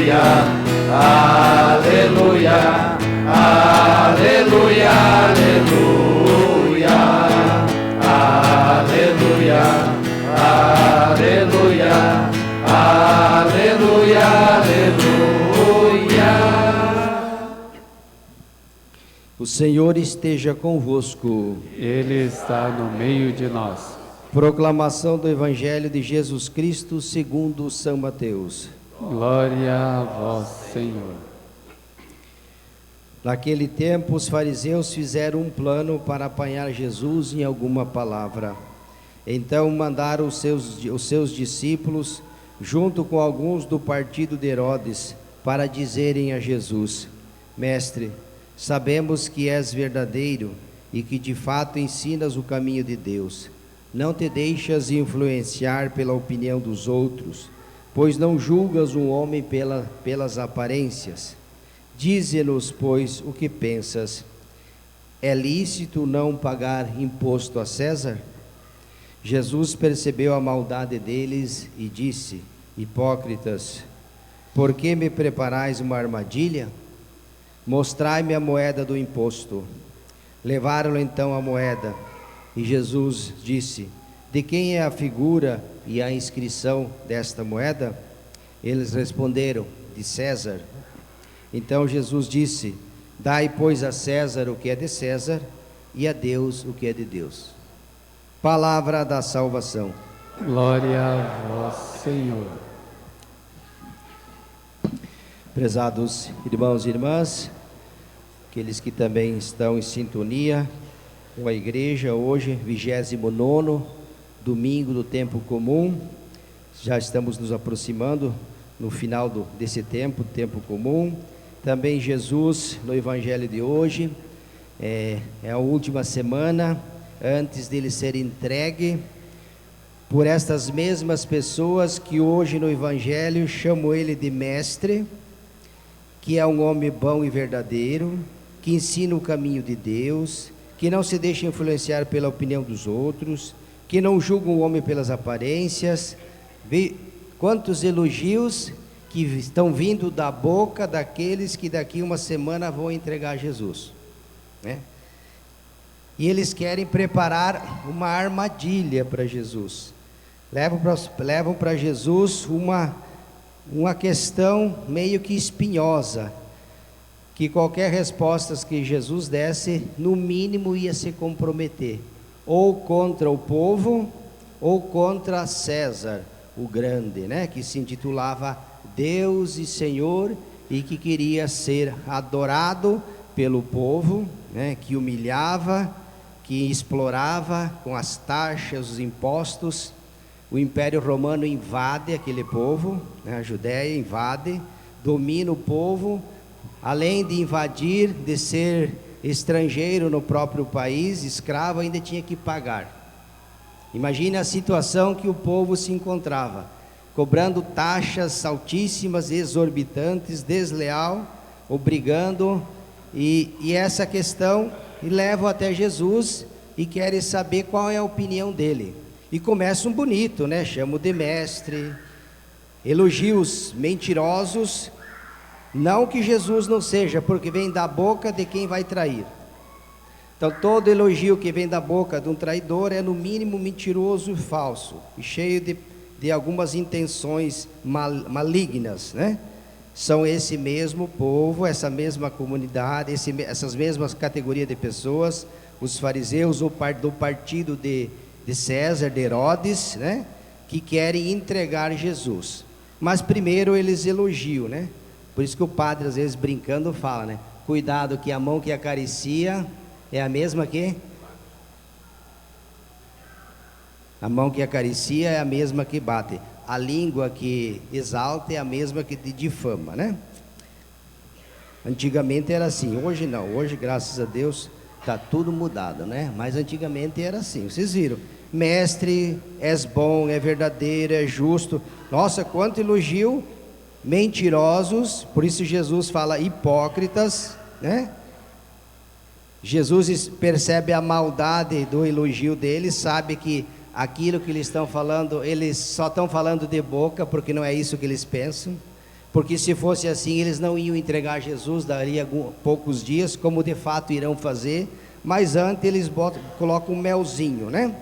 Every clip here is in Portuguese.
aleluia, aleluia, aleluia, aleluia, aleluia, aleluia. O Senhor esteja convosco. Ele está no meio de nós. Proclamação do Evangelho de Jesus Cristo segundo São Mateus. Glória a vós, Senhor. Naquele tempo, os fariseus fizeram um plano para apanhar Jesus em alguma palavra. Então mandaram os seus discípulos, junto com alguns do partido de Herodes, para dizerem a Jesus: Mestre, sabemos que és verdadeiro e que de fato ensinas o caminho de Deus. Não te deixas influenciar pela opinião dos outros, pois não julgas um homem pelas aparências. Dize-nos, pois, o que pensas. É lícito não pagar imposto a César? Jesus percebeu a maldade deles e disse: Hipócritas, por que me preparais uma armadilha? Mostrai-me a moeda do imposto. Levaram então a moeda, e Jesus disse: De quem é a figura e a inscrição desta moeda? Eles responderam: De César. Então Jesus disse: Dai, pois, a César o que é de César, e a Deus o que é de Deus. Palavra da salvação. Glória a vós, Senhor. Prezados irmãos e irmãs, aqueles que também estão em sintonia com a igreja, hoje, 29º domingo do tempo comum, já estamos nos aproximando no final desse tempo comum. Também Jesus, no Evangelho de hoje, é a última semana antes dele ser entregue por estas mesmas pessoas que hoje no Evangelho chamam ele de mestre, que é um homem bom e verdadeiro, que ensina o caminho de Deus, que não se deixa influenciar pela opinião dos outros, que não julga o homem pelas aparências. Quantos elogios que estão vindo da boca daqueles que daqui uma semana vão entregar Jesus, né? E eles querem preparar uma armadilha para Jesus, levam para Jesus uma questão meio que espinhosa, que qualquer resposta que Jesus desse, no mínimo ia se comprometer, ou contra o povo, ou contra César, o grande, né? Que se intitulava Deus e Senhor, e que queria ser adorado pelo povo, né? Que humilhava, que explorava com as taxas, os impostos. O Império Romano invade aquele povo, né? A Judéia invade, domina o povo. Além de invadir, de ser estrangeiro no próprio país, escravo, ainda tinha que pagar. Imagine a situação que o povo se encontrava, cobrando taxas altíssimas, exorbitantes, desleal, obrigando, e essa questão, e levam até Jesus e querem saber qual é a opinião dele. E começam bonito, né? Chamam de mestre, elogios mentirosos. Não que Jesus não seja, porque vem da boca de quem vai trair. Então todo elogio que vem da boca de um traidor é no mínimo mentiroso e falso, e cheio de algumas intenções malignas, né? São esse mesmo povo, essa mesma comunidade, essas mesmas categorias de pessoas, os fariseus do partido de César, de Herodes, né? Que querem entregar Jesus. Mas primeiro eles elogiam, né? Por isso que o padre às vezes brincando fala, né? Cuidado que a mão que acaricia é a mesma que? A mão que acaricia é a mesma que bate. A língua que exalta é a mesma que difama, né? Antigamente era assim, hoje não. Hoje, graças a Deus, está tudo mudado, né? Mas antigamente era assim, vocês viram. Mestre, és bom, é verdadeiro, é justo. Nossa, quanto elogio. Mentirosos, por isso Jesus fala hipócritas, né? Jesus percebe a maldade do elogio deles, sabe que aquilo que eles estão falando, eles só estão falando de boca, porque não é isso que eles pensam. porque se fosse assim, eles não iam entregar Jesus dali a poucos dias, como de fato irão fazer, mas antes eles colocam um melzinho, né?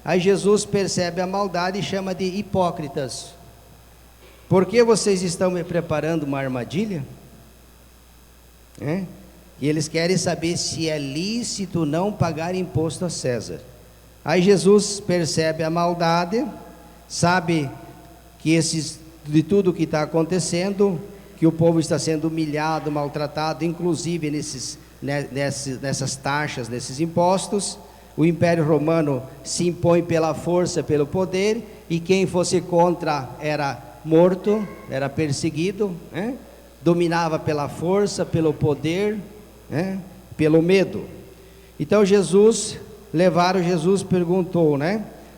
Aí Jesus percebe a maldade e chama de hipócritas. Por que vocês estão me preparando uma armadilha? E eles querem saber se é lícito não pagar imposto a César. Aí Jesus percebe a maldade, sabe que de tudo que está acontecendo, que o povo está sendo humilhado, maltratado, inclusive nessas taxas, nesses impostos. O Império Romano se impõe pela força, pelo poder, e quem fosse contra era morto, era perseguido, dominava pela força, pelo poder, pelo medo. Então Jesus perguntou,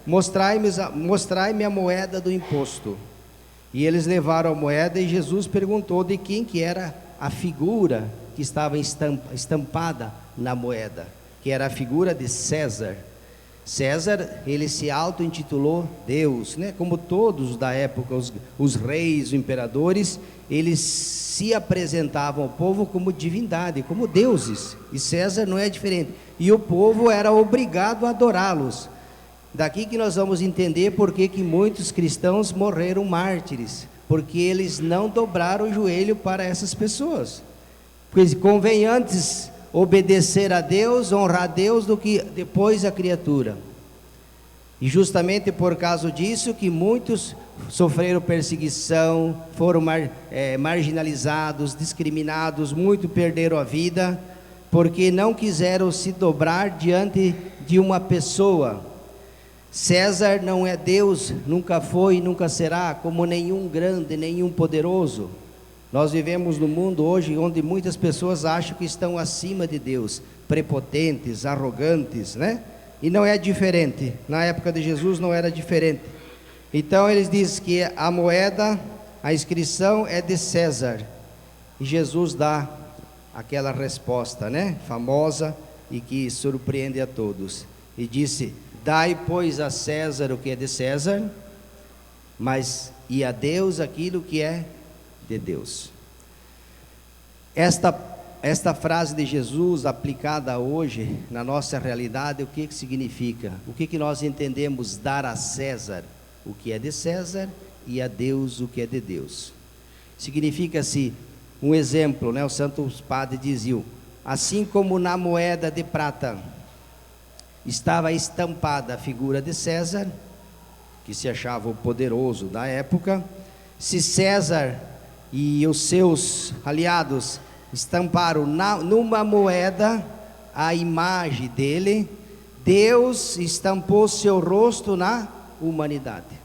mostrai-me a moeda do imposto. E eles levaram a moeda e Jesus perguntou de quem que era a figura que estava estampada na moeda, que era a figura de César. César, ele se auto-intitulou Deus, como todos da época, os reis, os imperadores, eles se apresentavam ao povo como divindade, como deuses, e César não é diferente, e o povo era obrigado a adorá-los. Daqui que nós vamos entender por que muitos cristãos morreram mártires, porque eles não dobraram o joelho para essas pessoas. Porque convém antes obedecer a Deus, honrar a Deus, do que depois a criatura. E justamente por causa disso que muitos sofreram perseguição, foram marginalizados, discriminados, muitos perderam a vida, porque não quiseram se dobrar diante de uma pessoa. César não é Deus, nunca foi e nunca será, como nenhum grande, nenhum poderoso. Nós vivemos num mundo hoje onde muitas pessoas acham que estão acima de Deus, prepotentes, arrogantes, E não é diferente, na época de Jesus não era diferente. Então eles dizem que a moeda, a inscrição é de César, e Jesus dá aquela resposta, famosa e que surpreende a todos, e disse: dai, pois, a César o que é de César, e a Deus aquilo que é de Deus. Esta frase de Jesus aplicada hoje na nossa realidade, o que significa? O que nós entendemos dar a César o que é de César e a Deus o que é de Deus? Significa-se, um exemplo, os santos padres diziam, assim como na moeda de prata estava estampada a figura de César, que se achava o poderoso da época, se César e os seus aliados estamparam numa moeda a imagem dele, Deus estampou seu rosto na humanidade.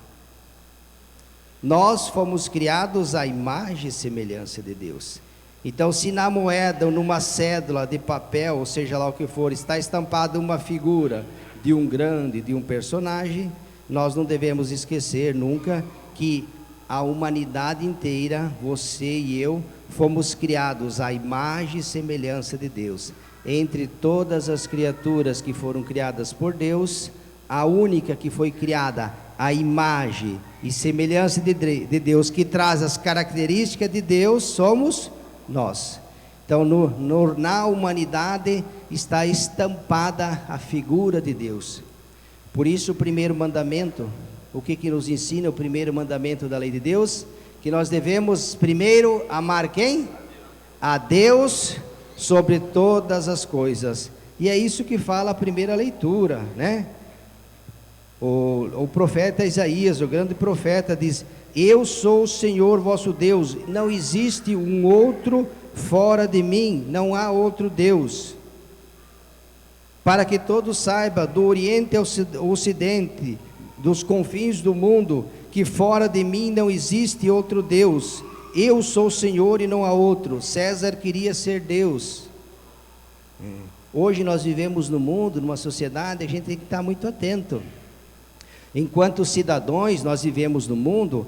Nós fomos criados à imagem e semelhança de Deus. Então, se na moeda ou numa cédula de papel, ou seja lá o que for, está estampada uma figura de um grande, de um personagem, nós não devemos esquecer nunca que a humanidade inteira, você e eu, fomos criados à imagem e semelhança de Deus. Entre todas as criaturas que foram criadas por Deus, a única que foi criada à imagem e semelhança de Deus, que traz as características de Deus, somos nós. Então na humanidade está estampada a figura de Deus. Por isso o primeiro mandamento, o que nos ensina o primeiro mandamento da lei de Deus? Que nós devemos primeiro amar quem? A Deus sobre todas as coisas. E é isso que fala a primeira leitura, O profeta Isaías, o grande profeta, diz: eu sou o Senhor vosso Deus, não existe um outro fora de mim, não há outro Deus. Para que todos saibam, do Oriente ao Ocidente, dos confins do mundo, que fora de mim não existe outro Deus. Eu sou o Senhor e não há outro. César queria ser Deus. Hoje nós vivemos no mundo, numa sociedade, a gente tem que estar muito atento. Enquanto cidadãos, nós vivemos no mundo.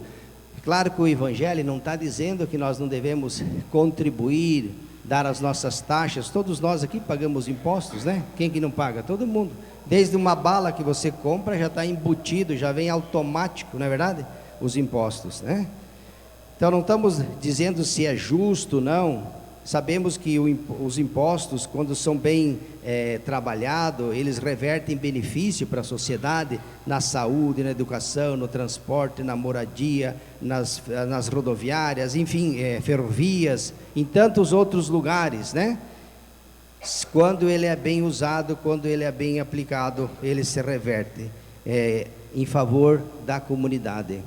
Claro que o Evangelho não está dizendo que nós não devemos contribuir, dar as nossas taxas. Todos nós aqui pagamos impostos, Quem que não paga? Todo mundo. Desde uma bala que você compra, já está embutido, já vem automático, não é verdade? Os impostos, Então não estamos dizendo se é justo ou não. Sabemos que os impostos, quando são bem trabalhados, eles revertem benefício para a sociedade, na saúde, na educação, no transporte, na moradia, nas rodoviárias, enfim, ferrovias, em tantos outros lugares, né? Quando ele é bem usado, quando ele é bem aplicado, ele se reverte em favor da comunidade.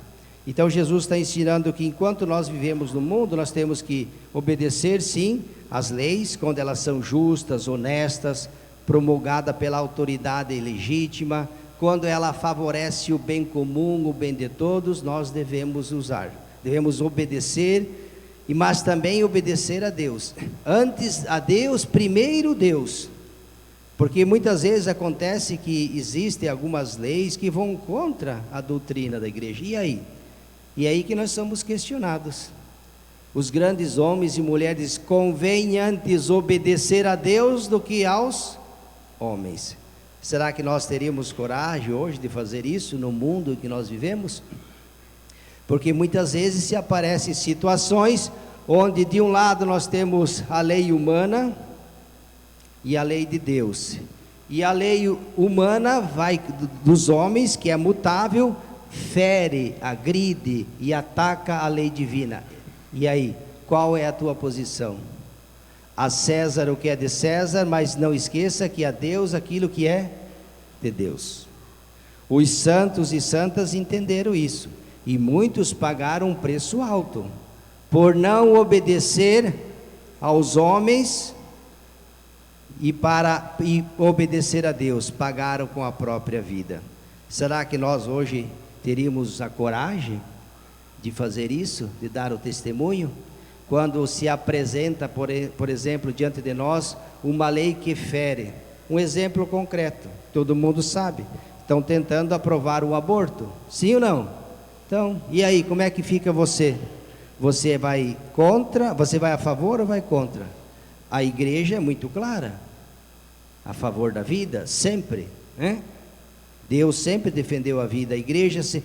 Então Jesus está ensinando que enquanto nós vivemos no mundo, nós temos que obedecer sim às leis, quando elas são justas, honestas, promulgadas pela autoridade legítima, quando ela favorece o bem comum, o bem de todos, nós devemos obedecer, mas também obedecer a Deus. Antes a Deus, primeiro Deus. Porque muitas vezes acontece que existem algumas leis que vão contra a doutrina da igreja. E aí? E é aí que nós somos questionados. Os grandes homens e mulheres, convém antes obedecer a Deus do que aos homens. Será que nós teríamos coragem hoje de fazer isso no mundo em que nós vivemos? Porque muitas vezes se aparecem situações onde de um lado nós temos a lei humana e a lei de Deus. E a lei humana vai dos homens, que é mutável, fere, agride e ataca a lei divina. E aí, qual é a tua posição? A César o que é de César, mas não esqueça que a Deus aquilo que é de Deus. Os santos e santas entenderam isso, e muitos pagaram um preço alto, por não obedecer aos homens e obedecer a Deus, pagaram com a própria vida. Será que nós hoje teríamos a coragem de fazer isso, de dar o testemunho? Quando se apresenta, por exemplo, diante de nós, uma lei que fere, um exemplo concreto, todo mundo sabe, estão tentando aprovar o aborto, sim ou não? Então, e aí, como é que fica você? Você vai contra, você vai a favor ou vai contra? A igreja é muito clara, a favor da vida, sempre, né? Deus sempre defendeu a vida, a igreja, se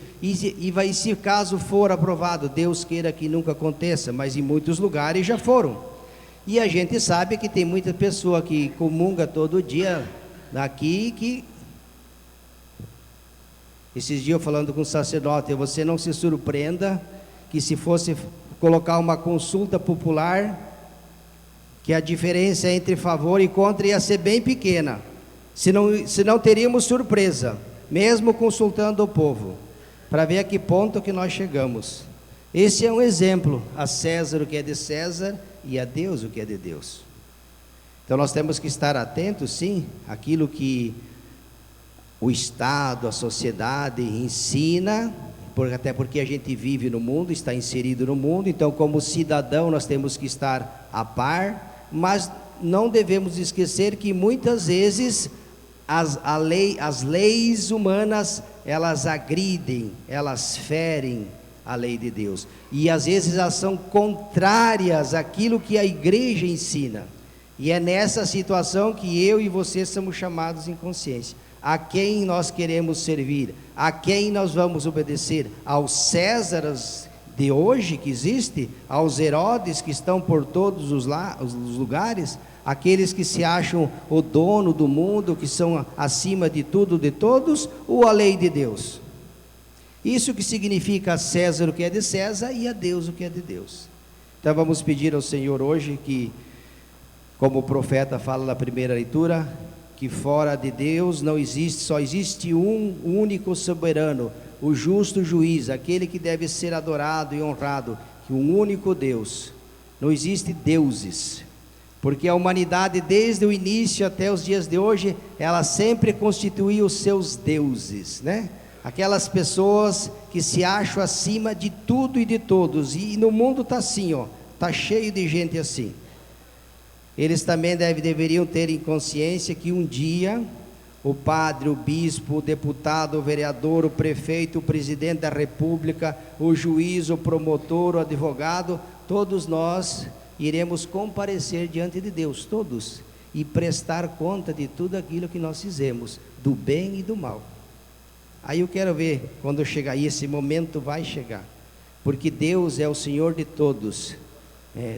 caso for aprovado, Deus queira que nunca aconteça, mas em muitos lugares já foram. E a gente sabe que tem muita pessoa que comunga todo dia aqui, que esses dias eu falando com o sacerdote, você não se surpreenda que se fosse colocar uma consulta popular, que a diferença entre favor e contra ia ser bem pequena, se não teríamos surpresa, mesmo consultando o povo, para ver a que ponto que nós chegamos. Esse é um exemplo, a César o que é de César e a Deus o que é de Deus. Então nós temos que estar atentos sim, àquilo que o Estado, a sociedade ensina, até porque a gente vive no mundo, está inserido no mundo, então como cidadão nós temos que estar a par, mas não devemos esquecer que muitas vezes as leis humanas, elas agridem, elas ferem a lei de Deus, e às vezes elas são contrárias àquilo que a igreja ensina, e é nessa situação que eu e você somos chamados em consciência. A quem nós queremos servir? A quem nós vamos obedecer? Aos Césares de hoje que existe? Aos Herodes que estão por todos os lugares? Aqueles que se acham o dono do mundo, que são acima de tudo, de todos? Ou a lei de Deus? Isso que significa a César o que é de César e a Deus o que é de Deus. Então vamos pedir ao Senhor hoje que, como o profeta fala na primeira leitura, que fora de Deus não existe, só existe um único soberano, o justo juiz, aquele que deve ser adorado e honrado, que um único Deus. Não existe deuses, porque a humanidade desde o início até os dias de hoje, ela sempre constituiu os seus deuses, né? Aquelas pessoas que se acham acima de tudo e de todos, e no mundo está assim, está cheio de gente assim. Eles também deveriam ter em consciência que um dia o padre, o bispo, o deputado, o vereador, o prefeito, o presidente da república, o juiz, o promotor, o advogado, todos nós iremos comparecer diante de Deus, todos, e prestar conta de tudo aquilo que nós fizemos, do bem e do mal. Aí eu quero ver quando chegar, e esse momento vai chegar, porque Deus é o Senhor de todos,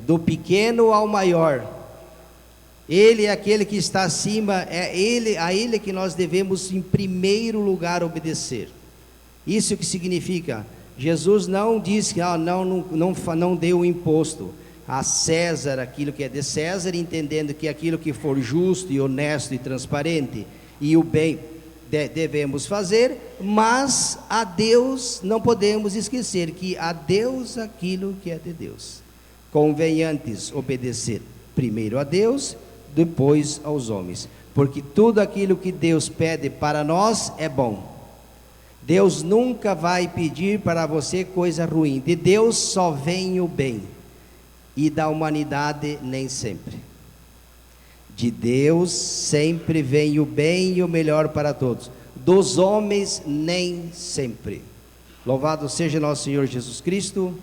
do pequeno ao maior. Ele é aquele que está acima, a Ele que nós devemos em primeiro lugar obedecer. Isso que significa, Jesus não disse que não deu o imposto a César aquilo que é de César, entendendo que aquilo que for justo e honesto e transparente e o bem devemos fazer, mas a Deus não podemos esquecer que a Deus aquilo que é de Deus. Convém antes obedecer primeiro a Deus, depois aos homens, porque tudo aquilo que Deus pede para nós é bom. Deus nunca vai pedir para você coisa ruim. De Deus só vem o bem, e da humanidade nem sempre. De Deus sempre vem o bem e o melhor para todos, dos homens nem sempre. Louvado seja nosso Senhor Jesus Cristo.